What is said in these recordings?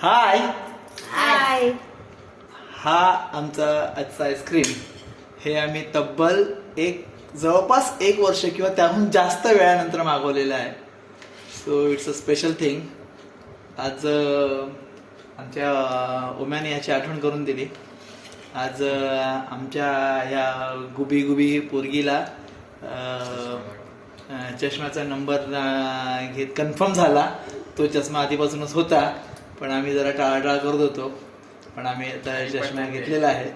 हाय हाय. हा आमचा आजचा आईस्क्रीम. हे आम्ही तब्बल जवळपास 1 वर्ष किंवा त्याहून जास्त वेळानंतर मागवलेलं आहे. So it's a special thing. आज आमच्या उम्याने याची आठवण करून दिली. आज आमच्या ह्या गुबी पोरगीला चष्म्याचा नंबर घेत कन्फर्म झाला. तो चष्मा आधीपासूनच होता, पण आम्ही जरा टाळाटाळ करत होतो. पण आम्ही आता चष्मा घेतलेला आहे.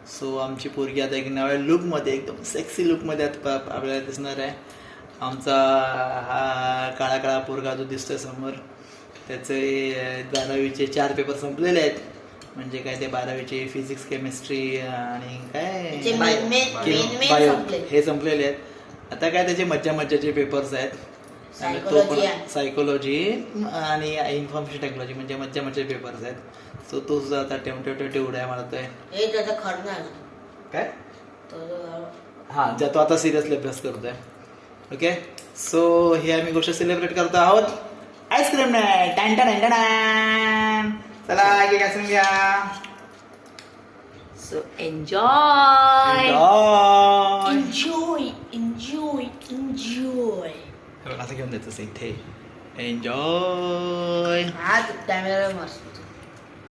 सो आमची पोरगी आता एक नव्या लुकमध्ये, एकदम सेक्सी लुकमध्ये आता आपल्याला दिसणार आहे. आमचा हा काळा काळा पोरगा जो दिसतोय समोर, त्याचे 12वीचे 4 पेपर संपलेले आहेत. म्हणजे काय ते 12वीचे फिजिक्स, केमिस्ट्री आणि काय बायो हे संपलेले आहेत. आता काय त्याचे मज्जाचे पेपर्स आहेत. तो पण सायकोलॉजी आणि इन्फॉर्मेशन टेक्नॉलॉजी म्हणजे मज्जाचे पेपर्स आहेत. सो तो सुद्धा आता तेवढ्या मारतोय काय. हा ज्या तो आता सिरियसली अभ्यास करतोय. ओके, सो हे आम्ही गोष्ट सेलिब्रेट करतो आहोत आईस्क्रीम नाही. चला एक आईस्क्रीम घ्या. So enjoy. Enjoy Enjoy. असं घेऊन द्यायचं इथे. एन्जॉय. हा कॅमेरा मस्त.